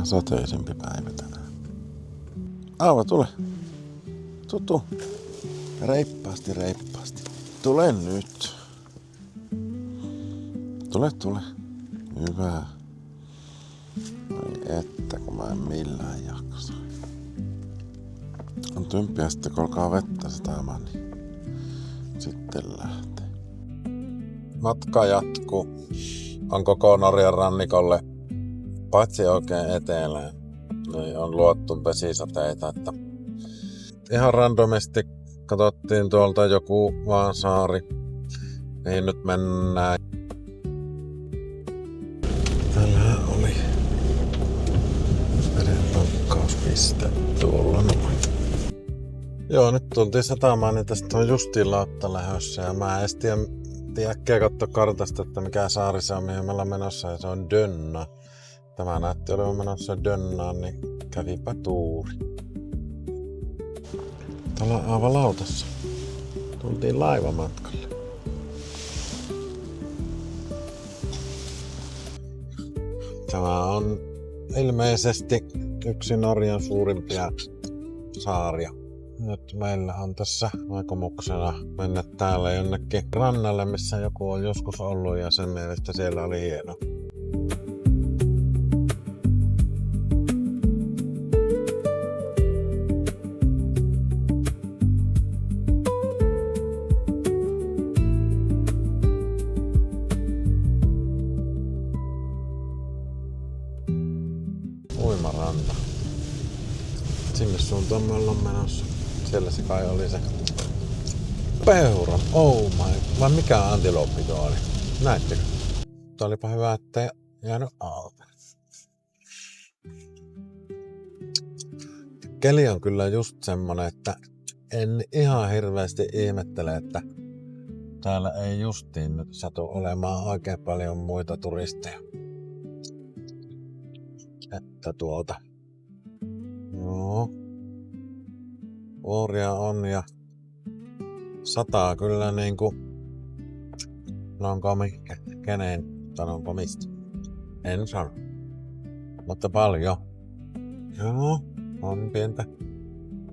vähän sateisempi päivä tänään. Aava, tule. Tutu. Reippaasti. Tule nyt. Tule. Hyvä. Ai että, kun mä en millään jaksa. On tympiä sitten, kun alkaa vettä satamaan, niin sitten lähtee. Matka jatkuu. On koko Norjan rannikolle, paitsi oikein etelään, niin on luottu vesisateita. Että ihan randomisti katsottiin tuolta joku vaan saari, mihin nyt mennään. Täällä oli veden tankkauspiste tuolla noin. Joo, nyt tultiin satamaan, niin tästä on justiin lautta lähdössä ja mä en tiedä äkkiä katsoa kartasta, että mikä saari se on, mihin me ollaan menossa, ja se on Dönna. Tämä näytti olevan menossa Dönnaan, niin kävipä tuuri. Täällä on aivan lautassa. Tultiin laivamatkalle. Tämä on ilmeisesti yksi Norjan suurimpia saaria. Nyt meillä on tässä aikomuksena mennä täällä jonnekin rannalle, missä joku on joskus ollut ja sen mielestä siellä oli hieno. Uimaranta. Sinne suuntaan me ollaan menossa. Siellä se kai oli se peura. Oh my. Vai mikä antilooppi tuo oli? Näettekö? Tuo olipa hyvä, ettei jäänyt alta. Keli on kyllä just semmonen, että en ihan hirveästi ihmettele, että täällä ei justiin nyt satu olemaan oikein paljon muita turisteja. Että Joo. Vuoria on ja sataa kyllä niinku kenen sanonko mistä. En sano. Mutta paljon. Joo, on pientä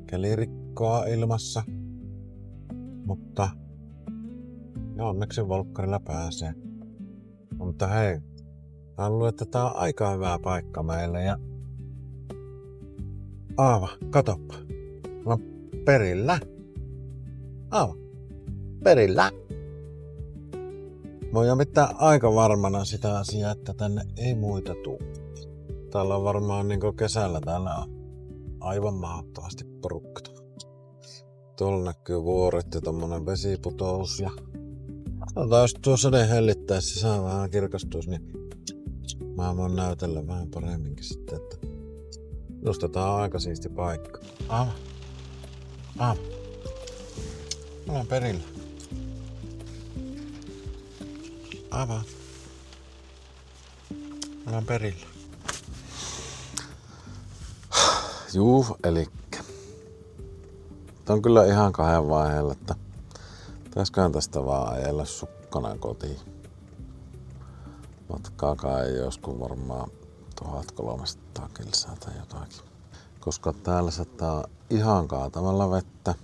kelirikkoa ilmassa. Mutta onneksi volkkarilla pääsee. Mutta hei, mä luulen, että tää on aika hyvä paikka meille ja Aava, katoppa. Mä oon perillä. Aava, perillä. Mä oon pitää aika varmana sitä asiaa, että tänne ei muita tuu. Täällä on varmaan niinku kesällä täällä on aivan mahdottomasti porukkaa. Tuolla näkyy vuoret ja tommonen vesiputous ja jos tuo sade hellittäisi se saa vähän kirkastuisi, niin mä voin näytellä vähän paremminkin sitten, että minusta tää on aika siisti paikka. Aava. Mä oon perillä. Aava. Mä oon perillä. Juu, elikkä. Tää on kyllä ihan kahden vaiheella, että pitäisiköhän tästä vaan ajella sukkana kotiin. Matkaakaan ei joskus varmaan 1300 kilsaa tai jotakin. Koska täällä sataa ihan kaatamalla vettä.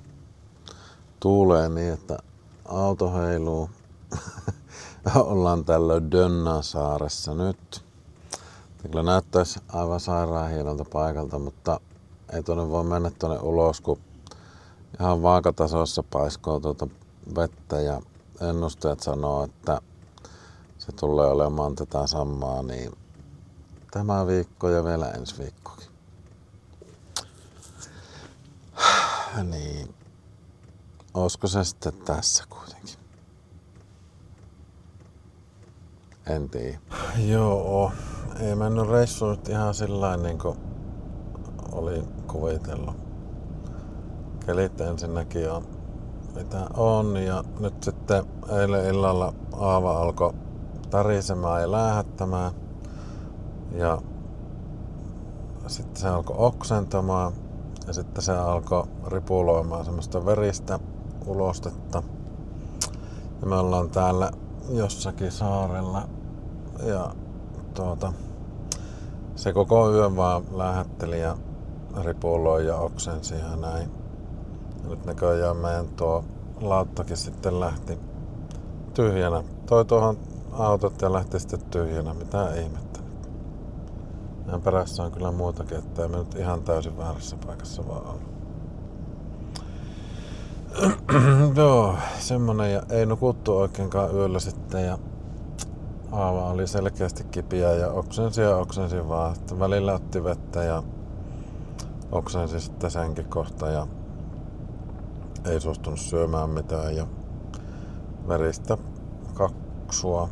Tuulee niin, että auto heiluu. Ollaan tällöin Dönnasaaressa nyt. Kyllä näyttäisi aivan sairaan hienolta paikalta, mutta ei tuonne voi mennä tuonne ulos, kun ihan vaakatasossa paiskoo tuota vettä ja ennustajat sanoo, että se tulee olemaan tätä samaa niin tämä viikko ja vielä ensi viikkokin. Niin, olisiko se sitten tässä kuitenkin? En tiedä. Joo, ei mennyt reissu nyt ihan sillain niin kuin oli kuvitellut. Kelit ensinnäkin on mitä on ja nyt sitten eilen illalla Aava alkoi tärisemään ja läähättämään ja sitten se alkoi oksentamaan ja sitten se alkoi ripuloimaan semmoista veristä ulostetta ja me ollaan täällä jossakin saarella ja se koko yön vaan lähetteli ja ripuloi ja oksensi ja näin. Ja nyt näköjään meidän tuo lauttakin sitten lähti tyhjänä. Toi tuohon autot ja lähti sitten tyhjänä. Mitä ihmettä nyt. Ja perässä on kyllä muutakin, ettei me nyt ihan täysin väärässä paikassa vaan olla. Joo, semmonen ja ei nukuttu oikeinkaan yöllä sitten ja Aava oli selkeästi kipiä ja oksensi vaan. Että välillä otti vettä ja oksensi sitten senkin kohta ja ei suostunut syömään mitään ja veristä kaksua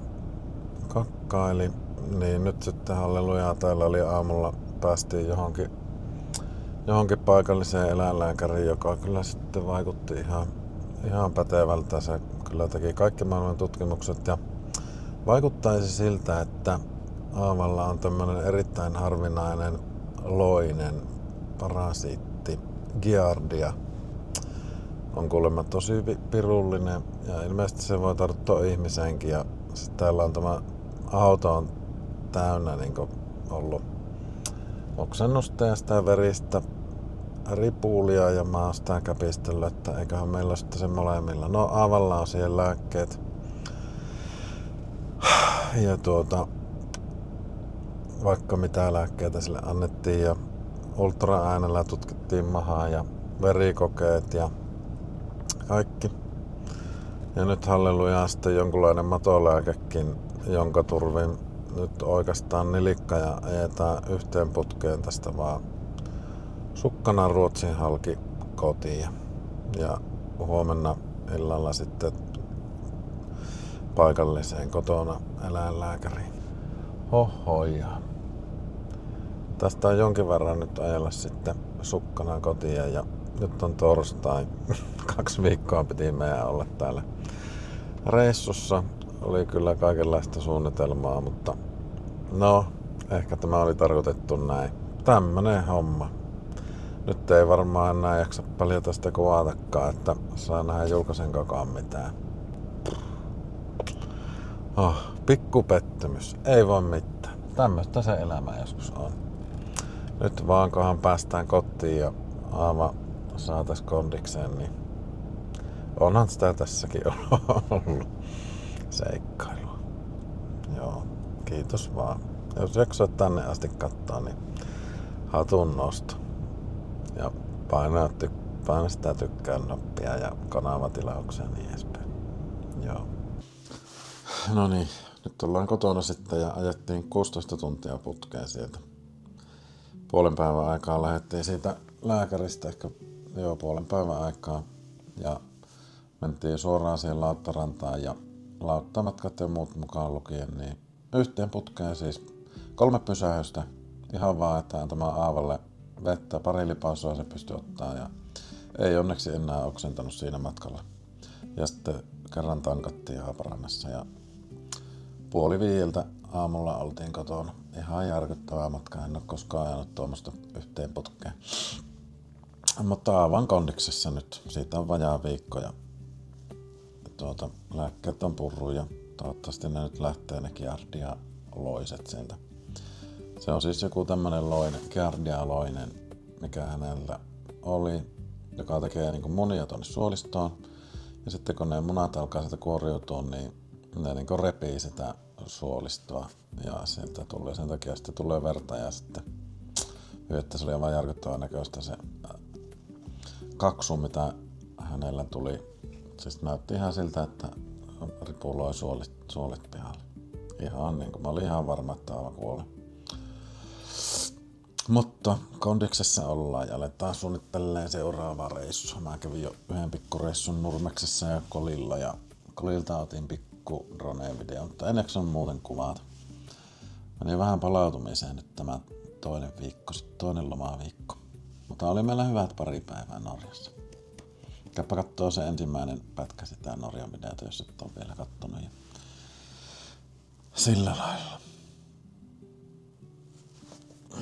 kakkaili. Niin nyt sitten hallelujaa täällä oli aamulla päästiin johonkin paikalliseen eläinlääkäriin, joka kyllä sitten vaikutti ihan pätevältä. Se kyllä teki kaikki maailman tutkimukset ja vaikuttaisi siltä, että Aavalla on tämmöinen erittäin harvinainen loinen parasiitti, Giardia. On kuulemma tosi pirullinen ja ilmeisesti se voi tarttua ihmiseenkin ja sitten täällä on tämä auto on täynnä niin ollut oksennusta ja sitä veristä ripulia ja mä oon sitä käpistellyt, että eiköhän meillä sitten se molemmilla. No Aavalla on siihen lääkkeet ja vaikka mitä lääkkeitä sille annettiin ja ultraäänellä tutkittiin mahaa ja verikokeet ja kaikki. Ja nyt hallelujaa sitten jonkunlainen matolääkekin, jonka turvin nyt oikeastaan nilikka ja ajetaan yhteen putkeen tästä vaan sukkana Ruotsin halki kotiin. Ja huomenna illalla sitten paikalliseen kotona eläinlääkäriin. Hohoja. Tästä on jonkin verran nyt ajella sitten sukkana kotiin ja nyt on torstai. 2 viikkoa piti meidän olla täällä reissussa. Oli kyllä kaikenlaista suunnitelmaa, mutta no, ehkä tämä oli tarkoitettu näin. Tämmönen homma. Nyt ei varmaan enää jaksa paljon tästä kuvatakaan, että saa nähdä julkaisen kokoon mitään. Pikku pettymys. Ei voi mitään. Tämmöistä se elämä joskus on. Nyt vaan kohan päästään kotiin ja Aava saatais kondikseen, niin onhan sitä tässäkin ollut seikkailua. Joo, kiitos vaan. Jos jaksoit tänne asti katsoa, niin hatun nosto. Ja paina sitä tykkään nappia ja kanavatilauksia ja niin edespäin. Joo. No niin, nyt ollaan kotona sitten ja ajettiin 16 tuntia putkeen sieltä. Puolen päivän aikaa lähdettiin siitä lääkäristä, ehkä puolen päivän aikaa. Ja mentiin suoraan siihen Lauttarantaan ja lauttamatkat ja muut mukaan lukien, niin yhteen putkeen siis 3 pysähystä. Ihan vaan, että antamaan Aavalle vettä, 2 lipausua se pystyi ottaa ja ei onneksi enää oksentanut siinä matkalla. Ja sitten kerran tankattiin Haaparannassa ja 4:30 aamulla oltiin kotona. Ihan järkyttävää matkaa, en ole koskaan ajanut tuommoista yhteen putkeen. Mutta Aavan kondiksessa nyt, siitä on vajaa viikko ja lääkkeet on purru ja toivottavasti ne nyt lähtee ne Giardia loiset sieltä. Se on siis joku tämmönen Giardia loinen, mikä hänellä oli, joka tekee niinku munia tonne suolistoon. Ja sitten kun ne munat alkaa sieltä kuoriutua, niin ne niinku repii sitä suolistoa ja sieltä tulee, sen takia sitten tulee verta ja sitten että se oli aivan järkyttävän näköistä se kaksu, mitä hänellä tuli. Siis näytti ihan siltä, että ripuloi suolet pihalle. Ihan niin kuin mä olin ihan varma, että Aava kuoli. Mutta kondiksessa ollaan ja aletaan suunnittelee seuraavaa reissua. Mä kävin jo yhden pikkureissun Nurmeksessa ja Kolilla ja Kolilta otin pikku drone-video, mutta enneksi on muuten kuvat. Meni vähän palautumiseen nyt tämä toinen lomaviikko. Mutta oli meillä hyvät 2 päivää Norjassa. Käypä kattoo se ensimmäinen pätkä sitä Norjan videota, jos et ole vielä kattonut. Ja sillä lailla.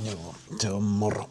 Joo, se on moro.